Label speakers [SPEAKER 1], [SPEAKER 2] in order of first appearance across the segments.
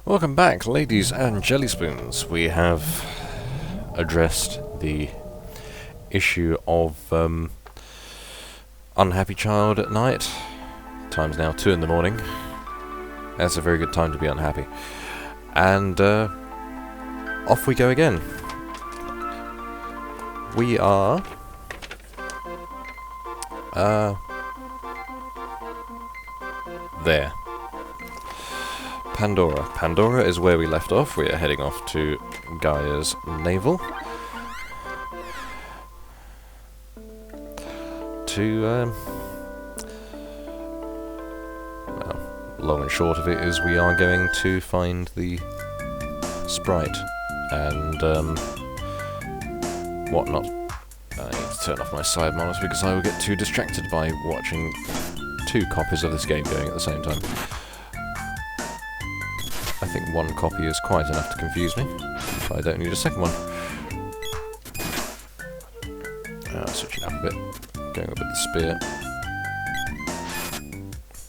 [SPEAKER 1] Welcome back, ladies and jelly spoons. We have addressed the issue of unhappy child at night. Time's now 2 in the morning. That's a very good time to be unhappy. And off we go again. We are there. Pandora. Pandora is where we left off. We are heading off to Gaia's navel to well, long and short of it is we are going to find the sprite and whatnot. I need to turn off my side monitor because I will get too distracted by watching 2 copies of this game going at the same time. I think 1 copy is quite enough to confuse me, so I don't need a second one. Switching up a bit, going up with the spear.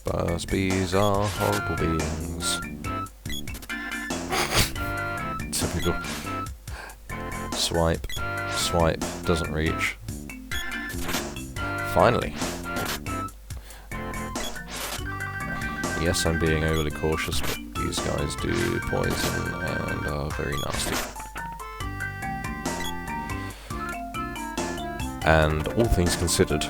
[SPEAKER 1] Buzzbees are horrible beings. Typical. Swipe, swipe, doesn't reach. Finally. Yes, I'm being overly cautious, but these guys do poison and are very nasty. And all things considered,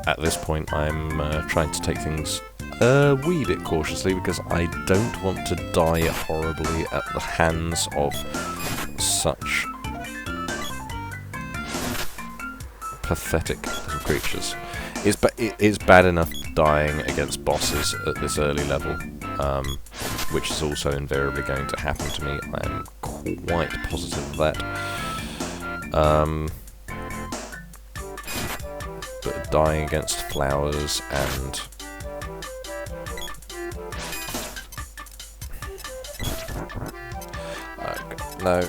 [SPEAKER 1] at this point I'm trying to take things a wee bit cautiously because I don't want to die horribly at the hands of such pathetic little creatures. It's bad enough dying against bosses at this early level, which is also invariably going to happen to me. I am quite positive of that. But dying against flowers and no.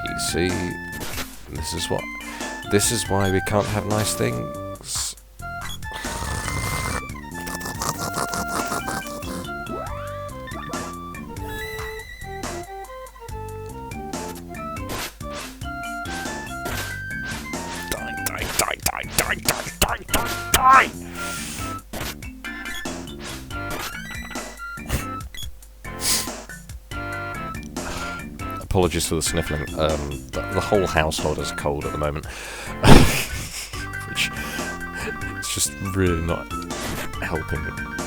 [SPEAKER 1] You see, this is why we can't have nice things. Die! Apologies for the sniffling. The whole household is cold at the moment, which is just really not helping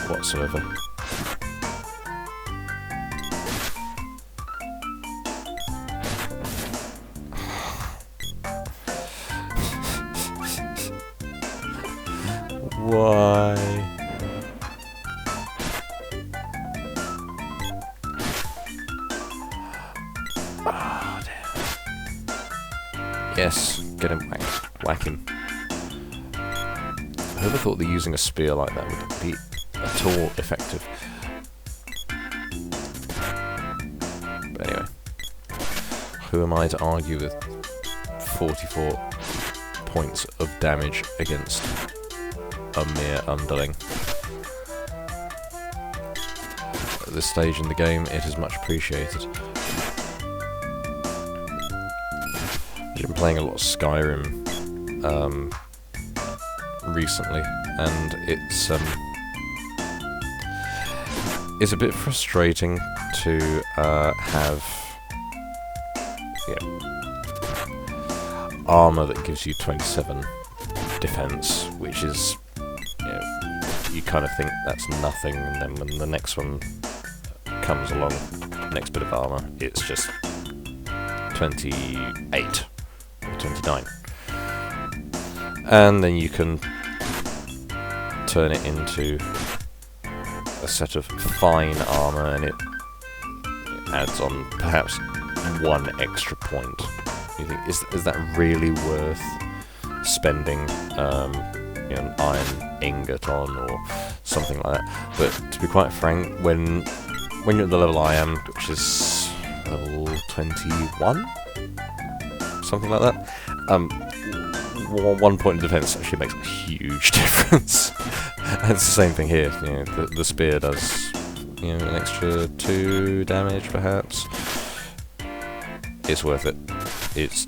[SPEAKER 1] whatsoever. Why? Oh, dear. Yes, get him whacked. Whack him. Whoever thought that using a spear like that would be at all effective? But anyway, who am I to argue with 44 points of damage against a mere underling? At this stage in the game, it is much appreciated. I've been playing a lot of Skyrim recently, and it's a bit frustrating to have armour that gives you 27 defense, which is, you kind of think that's nothing, and then when the next one comes along, next bit of armour, it's just 28 or 29. And then you can turn it into a set of fine armour, and it adds on perhaps 1 extra point. You think, is that really worth spending an iron ingot on or something like that? But to be quite frank, when you're at the level I am, which is level 21, something like that. One point of defense actually makes a huge difference. And it's the same thing here. You know, the spear does, you know, an extra 2 damage perhaps. It's worth it. It's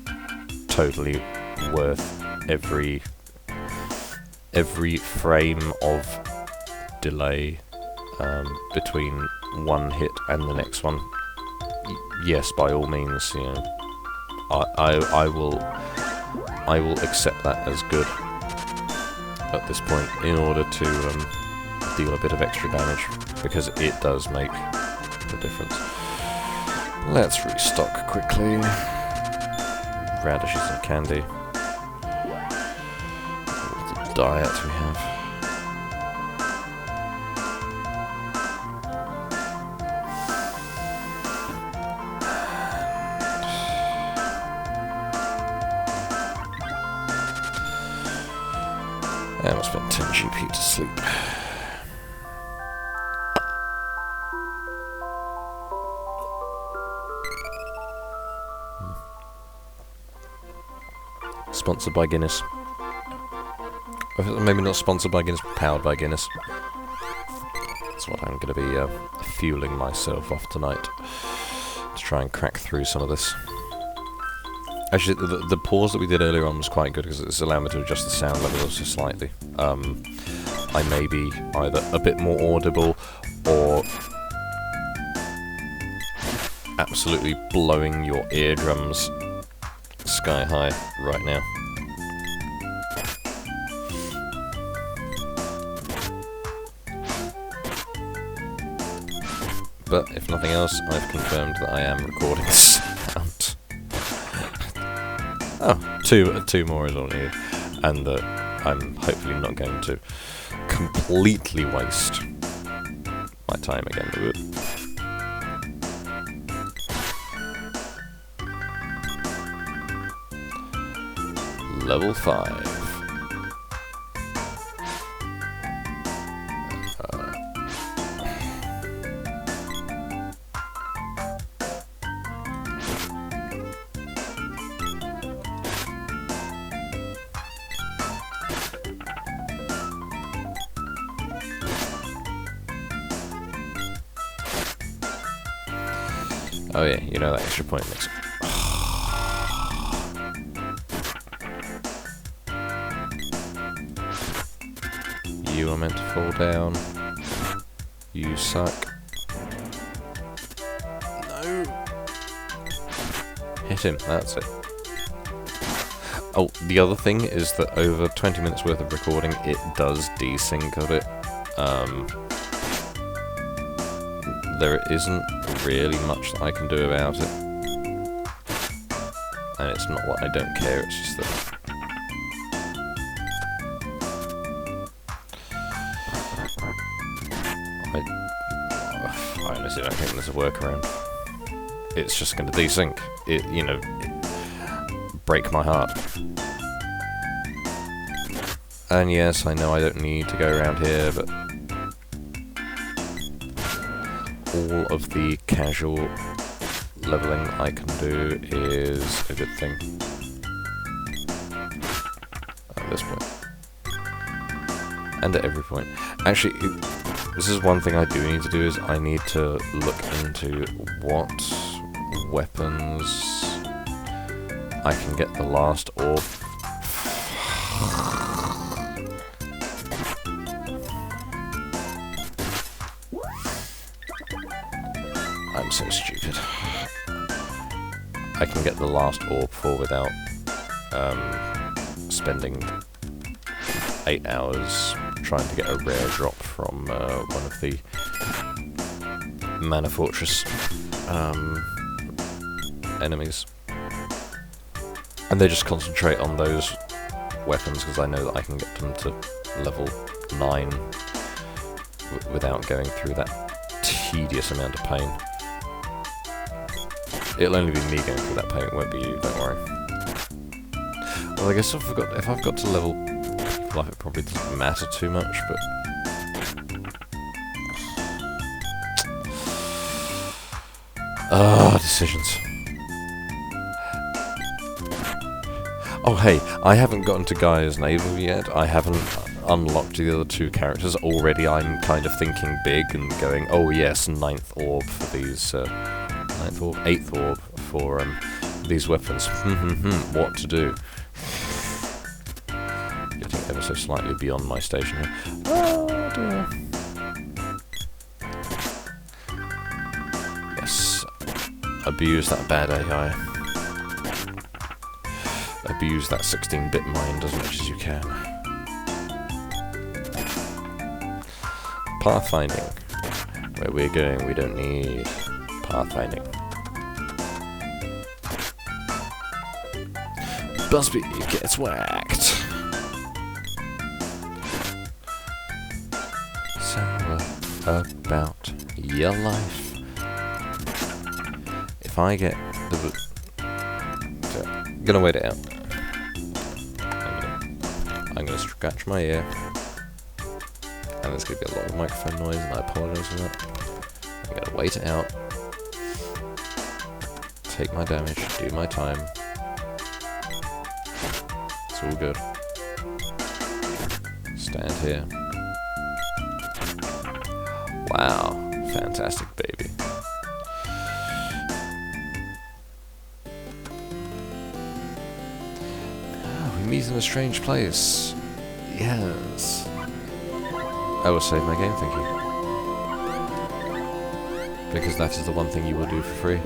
[SPEAKER 1] totally worth every frame of delay between one hit and the next one. Yes, by all means, you know, I will accept that as good at this point in order to deal a bit of extra damage, because it does make the difference. Let's restock quickly. Radishes and candy. What diet we have. And we'll spend 10 GP to sleep. Sponsored by Guinness. Maybe not sponsored by Guinness, but powered by Guinness. That's what I'm going to be fueling myself off tonight, to try and crack through some of this. Actually, the pause that we did earlier on was quite good, because it's allowed me to adjust the sound level just slightly. I may be either a bit more audible, or absolutely blowing your eardrums sky high right now. But if nothing else, I've confirmed that I am recording sound. Oh, two more is all needed, and that I'm hopefully not going to completely waste my time again with it. Level 5. Oh yeah, you know that extra point makes it. You are meant to fall down. You suck. No. Hit him, that's it. Oh, the other thing is that over 20 minutes worth of recording, it does desync a bit. There isn't really much that I can do about it. And it's not that I don't care, it's just that... I honestly don't think there's a workaround. It's just going to desync. It, you know, break my heart. And yes, I know I don't need to go around here, but all of the casual leveling I can do is a good thing at this point. And at every point. Actually, this is one thing I do need to do, is I need to look into what weapons I can get the last orb. I'm so stupid. I can get the last orb for without spending 8 hours trying to get a rare drop from one of the Mana Fortress enemies. And they just concentrate on those weapons because I know that I can get them to level 9 without going through that tedious amount of pain. It'll only be me going through that pain, it won't be you, don't worry. Well, I guess if I've got to level people up, it probably doesn't matter too much, but... decisions. Oh hey, I haven't gotten to Gaia's navel yet. I haven't unlocked the other two characters. Already I'm kind of thinking big and going, oh yes, 9th orb for these, 9th orb? 8th orb for these weapons. What to do? Getting ever so slightly beyond my station here. Oh dear. Yes. Abuse that bad AI. Abuse that 16-bit mind as much as you can. Pathfinding. Where we're going, we don't need pathfinding. Busby gets whacked. Sour about your life. If I get the... I'm gonna wait it out. I'm gonna scratch my ear. And there's gonna be a lot of microphone noise, and I apologise for that. I'm gonna wait it out. Take my damage, do my time. It's all good. Stand here. Wow, fantastic baby. We meet in a strange place. Yes. I will save my game, thank you. Because that is the one thing you will do for free.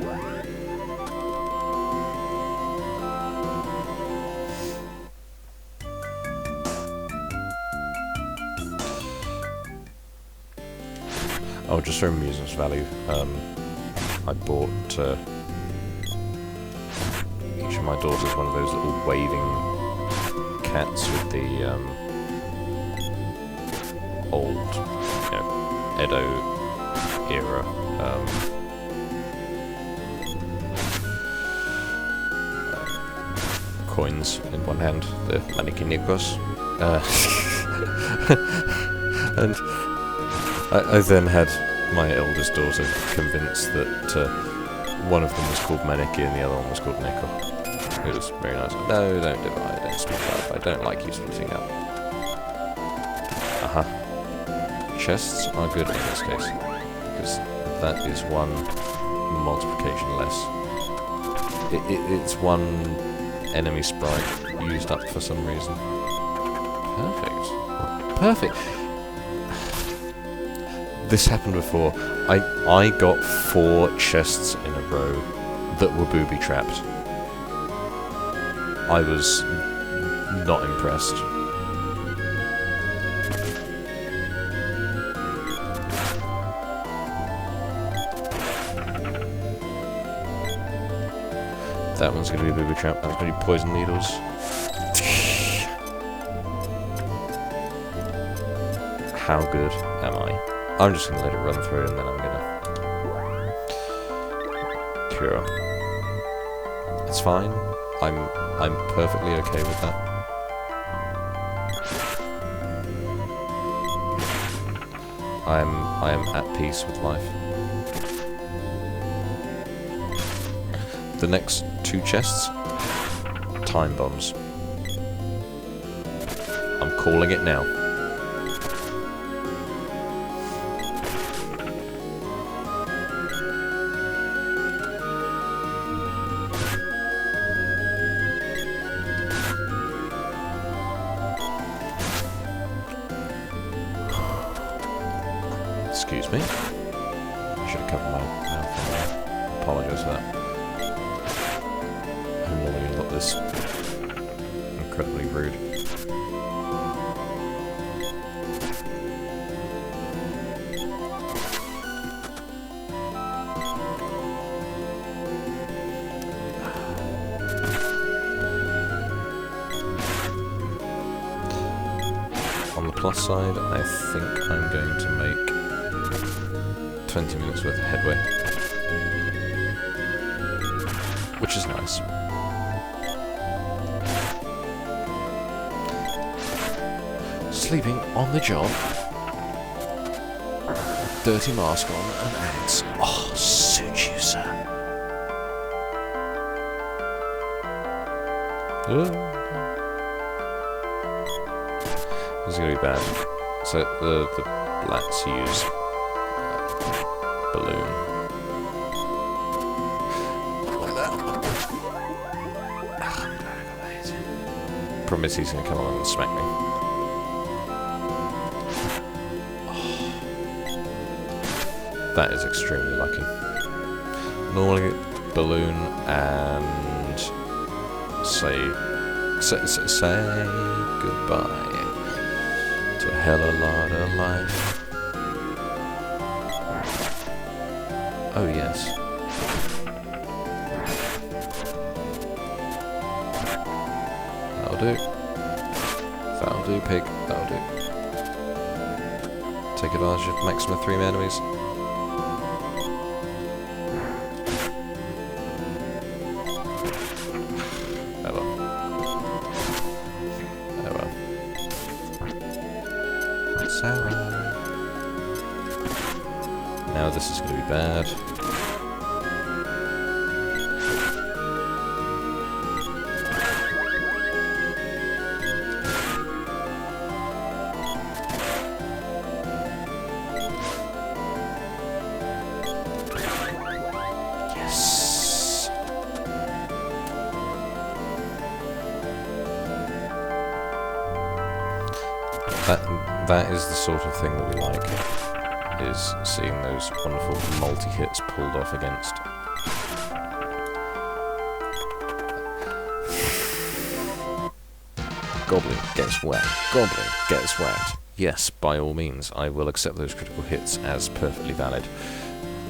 [SPEAKER 1] Oh, just for amusement's value, I bought each of my daughters one of those little waving cats with the old, you know, Edo era coins in one hand, the manikinikos, and I then had my eldest daughter convinced that one of them was called Maneki and the other one was called Neko. It was very nice. No, don't divide, don't split up. I don't like you splitting up. Chests are good in this case, because that is one multiplication less. It's one enemy sprite used up for some reason. Perfect. Perfect. This happened before. I got 4 chests in a row that were booby-trapped. I was not impressed. That one's going to be booby-trapped. That's going to be poison needles. How good am I? I'm just going to let it run through and then I'm going to cure. It's fine. I'm perfectly okay with that. I am at peace with life. The next 2 chests, time bombs. I'm calling it now. Excuse me. I should have covered my mouth. Apologise for that. I'm normally not this incredibly rude. On the plus side, I think I'm going to make 20 minutes worth of headway. Which is nice. Sleeping on the job. Dirty mask on and ants. Oh, suit you, sir. This is going to be bad. So the blacks use balloon. Like that. Problem is he's going to come along and smack me. That is extremely lucky. Normally, balloon and say goodbye to a hell of a lot of life. Oh yes. That'll do. That'll do, pig. That'll do. Take advantage of maximum 3 enemies. Now this is going to be bad. Yes. That is the sort of thing that we like. Is seeing those wonderful multi-hits pulled off against. Goblin gets whacked. Goblin gets whacked. Yes, by all means, I will accept those critical hits as perfectly valid.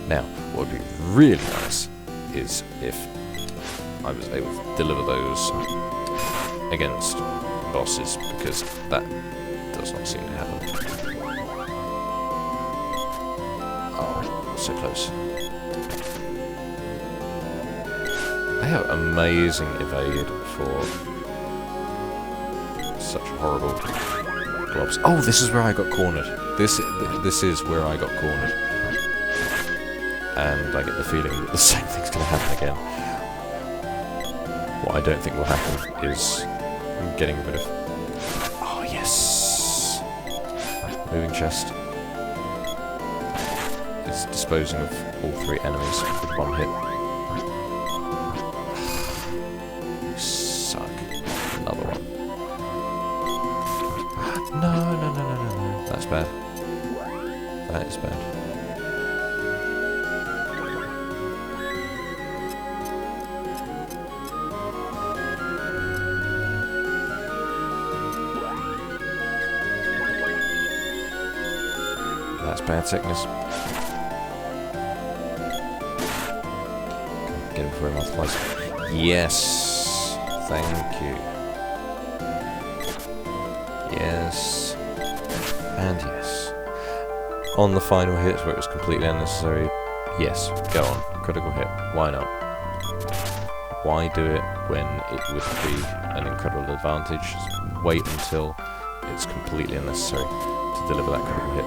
[SPEAKER 1] Now, what would be really nice is if I was able to deliver those against bosses, because that does not seem to happen. So close. They have amazing evade for such horrible blobs. Oh, this is where I got cornered. This is where I got cornered. And I get the feeling that the same thing's going to happen again. What I don't think will happen is getting rid of... Oh, yes! Moving chest. It's disposing of all 3 enemies with 1 hit. You suck. Another one. No. That's bad. That is bad. That's bad sickness. Get him before he multiplies. Yes! Thank you. Yes. And yes. On the final hit where it was completely unnecessary. Yes, go on. Critical hit. Why not? Why do it when it would be an incredible advantage? Wait until it's completely unnecessary to deliver that critical hit.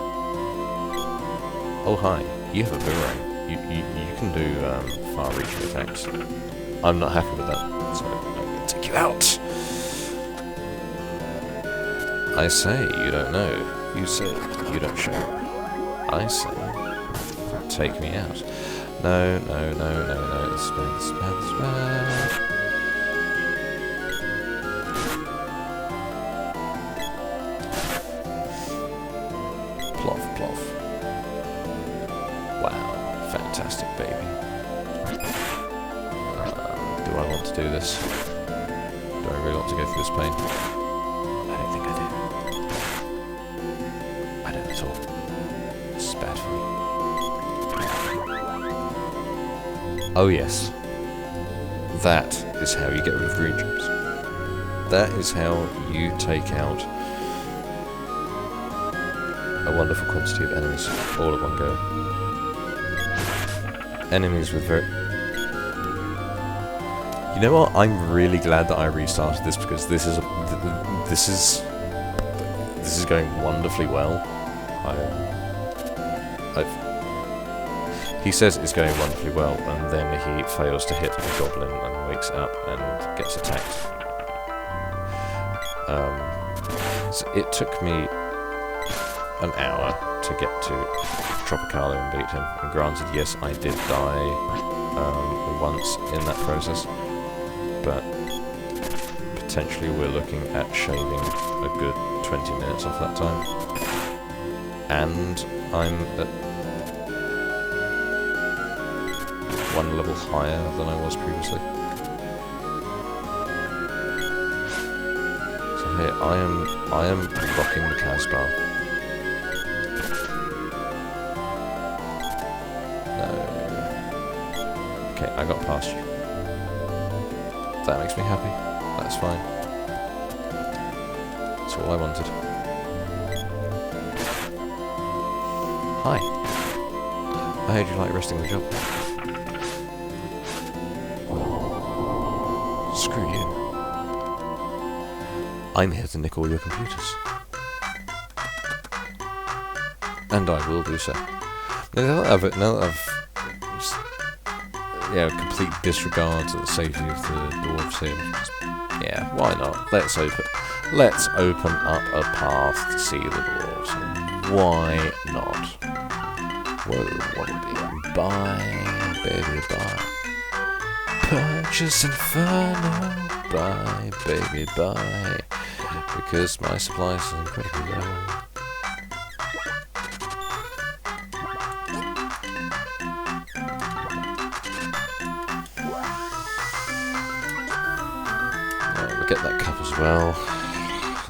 [SPEAKER 1] Oh hi, you have a boomerang. You can do far-reaching attacks. I'm not happy with that, so I'm going to take you out. I say you don't know. You say you don't show. I say take me out. No. This is bad. Plof. Wow, fantastic, baby. Do I want to do this? Do I really want to go through this pain? I don't think I do. I don't at all. This is bad for me. Oh yes. That is how you get rid of green jumps. That is how you take out a wonderful quantity of enemies all at one go. Enemies with very... You know what? I'm really glad that I restarted this because this is going wonderfully well. He says it's going wonderfully well, and then he fails to hit a goblin and wakes up and gets attacked. So it took me an hour to get to Tropicalo and beat him. And granted, yes, I did die once in that process, but potentially we're looking at shaving a good 20 minutes off that time. And I'm at one level higher than I was previously. So here, I am rocking the Casbah. No. Okay, I got past you. That makes me happy. That's fine. That's all I wanted. Hi. I heard you like resting the job. Screw you. I'm here to nick all your computers. And I will do so. Now that I've just, complete disregard to the safety of the dwarves here. Just, yeah, why not? Let's open up a path to see the dwarves. Why not? Whoa, what would be? Buy, baby, buy. Purchase Inferno, buy, baby, buy. Because my supplies are incredibly low. We'll get that cup as well.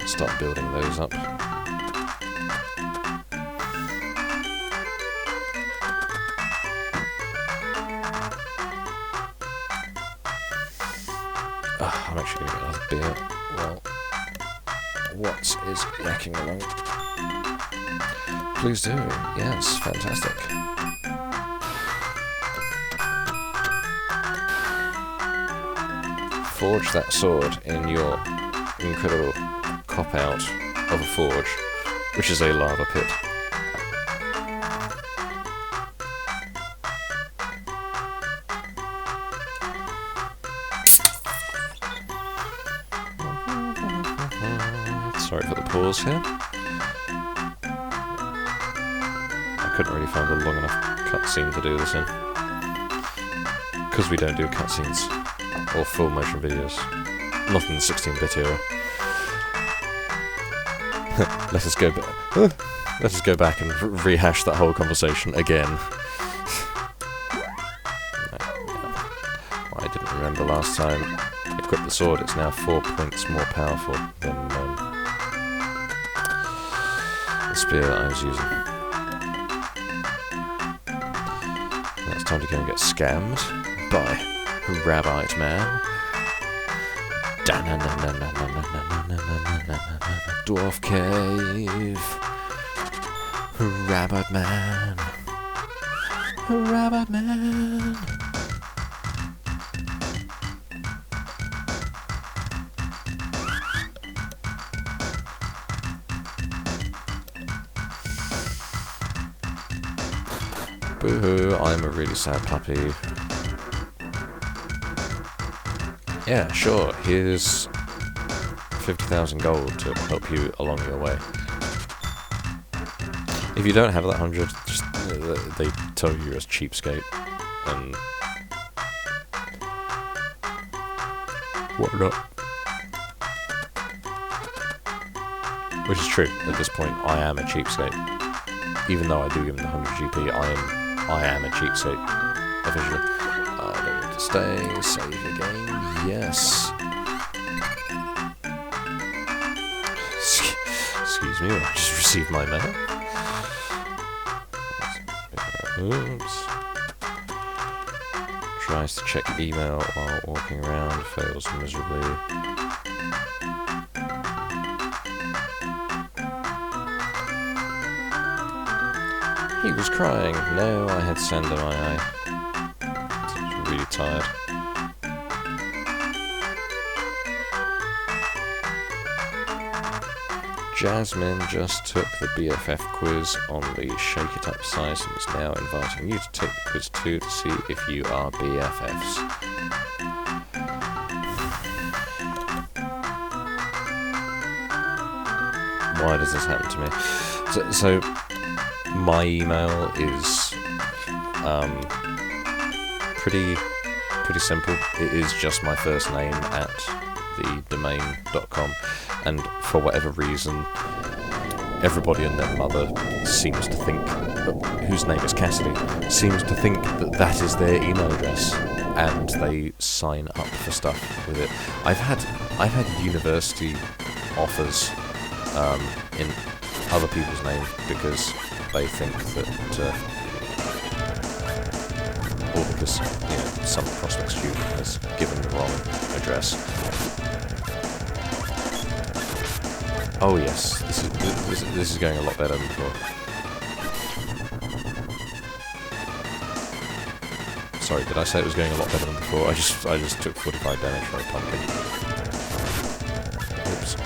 [SPEAKER 1] Start building those up. I'm actually going to get another beer. Well, what is yakking along? Please do. Yes, fantastic. Forge that sword in your incredible cop-out of a forge, which is a lava pit. Sorry for the pause here. I couldn't really find a long enough cutscene to do this in. Because we don't do cutscenes. Or full motion videos. Not in the 16-bit era. Let us go back and rehash that whole conversation again. I didn't remember last time. Equip the sword, it's now 4 points more powerful than the spear that I was using. Now it's time to go and get scammed by Rabbite Man. Dwarf Cave. Rabbit Man. Rabbit Man. Boo-hoo, I'm a really sad puppy. Yeah, sure, here's 50,000 gold to help you along your way. If you don't have that 100, just they tell you you're a cheapskate, and whatnot. Which is true, at this point, I am a cheapskate. Even though I do give them the 100 GP, I am a cheapskate, officially. I don't need to stay, save your game, yes. Excuse me, I just received my mail. Oops. Tries to check email while walking around, fails miserably. He was crying. No, I had sand in my eye. I was really tired. Jasmine just took the BFF quiz on the Shake It Up site and is now inviting you to take the quiz too to see if you are BFFs. why does this happen to me? So my email is pretty simple. It is just my first name at thedomain.com, and for whatever reason, everybody and their mother seems to think, whose name is Kassidy, seems to think that that is their email address, and they sign up for stuff with it. I've had university offers in other people's names because they think that, or because some prospect student has given the wrong address. Oh yes, this is going a lot better than before. Sorry, did I say it was going a lot better than before? I just took 45 damage from a pumpkin. Oops.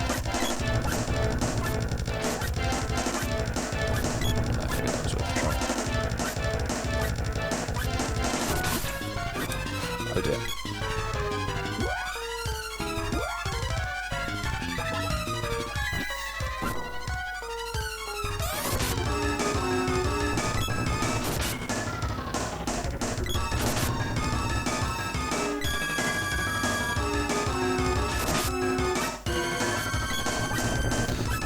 [SPEAKER 1] I think that was worth a try. Oh dear.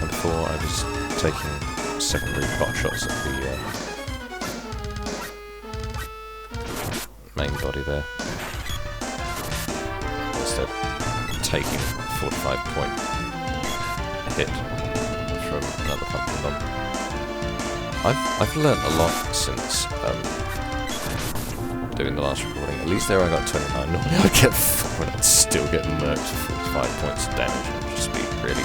[SPEAKER 1] Before I was taking secondary pot shots at the main body there, instead taking a 45-point hit from another pumpkin bomb. I've learnt a lot since doing the last recording. At least there I got 29. Normally I'd get 4 and I'd still get murked for 45 points of damage and just be really...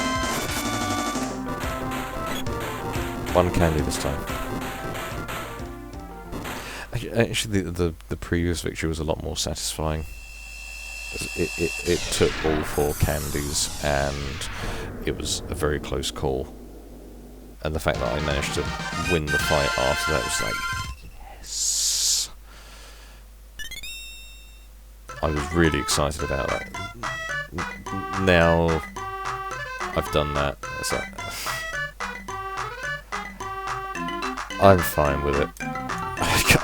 [SPEAKER 1] One candy this time. Actually, the previous victory was a lot more satisfying. It took all 4 candies, and it was a very close call. And the fact that I managed to win the fight after that was like, yes. I was really excited about that. Now I've done that, it's like, I'm fine with it.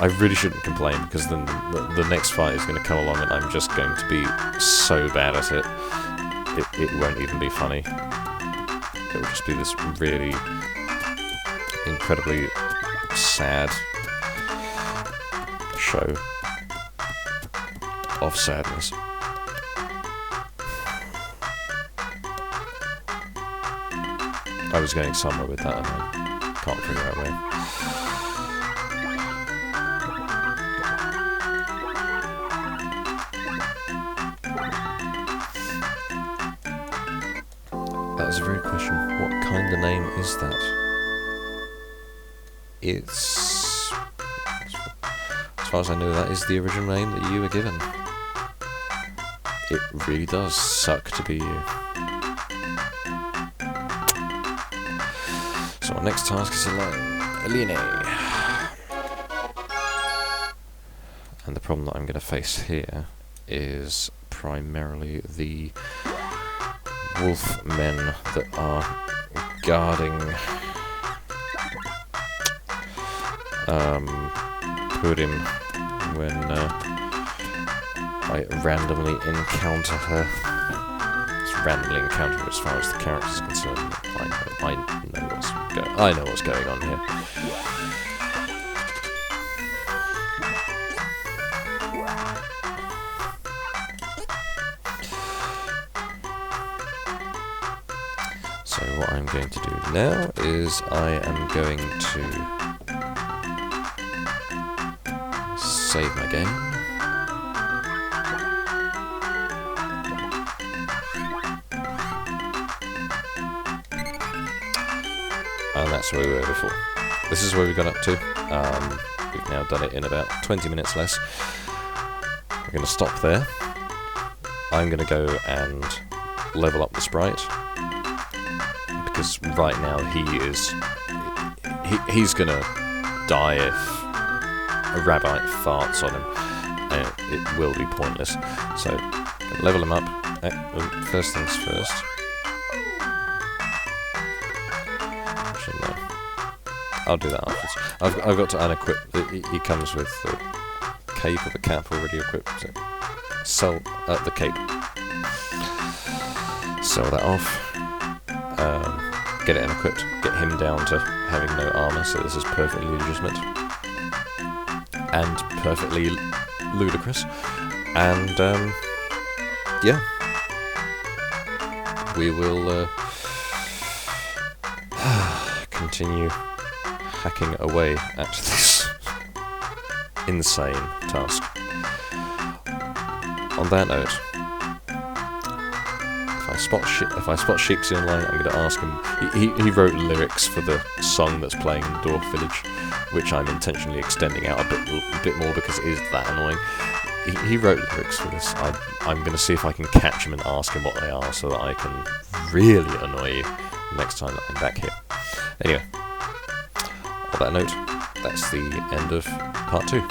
[SPEAKER 1] I really shouldn't complain, because then the next fight is going to come along and I'm just going to be so bad at it. It won't even be funny. It will just be this really incredibly sad show of sadness. I was going somewhere with that and I can't figure out where. That is a very good question. What kind of name is that? It's... as far as I know, that is the original name that you were given. It really does suck to be you. So our next task is Sene. And the problem that I'm going to face here is primarily the wolf men that are guarding Purim when I randomly encounter her. It's randomly encounter her as far as the character is concerned. I know what's going on here. So what I'm going to do now is I am going to save my game. And that's where we were before. This is where we got up to. We've now done it in about 20 minutes less. We're going to stop there. I'm going to go and level up the sprite. Because right now he's going to die if a rabbit farts on him. And it will be pointless. So, level him up. First things first. I'll do that afterwards. I've got to unequip. He comes with the cape or the cap already equipped. So sell the cape. Sell that off. Get it unequipped. Get him down to having no armor. So this is perfectly legitimate and perfectly ludicrous. And yeah, we will continue hacking away at this insane task. On that note, if I spot Sheepsy online, I'm going to ask him. He wrote lyrics for the song that's playing in Dwarf Village, which I'm intentionally extending out a bit more because it is that annoying. He wrote lyrics for this. I'm going to see if I can catch him and ask him what they are, so that I can really annoy you next time that I'm back here. Anyway, on that note, that's the end of part 2.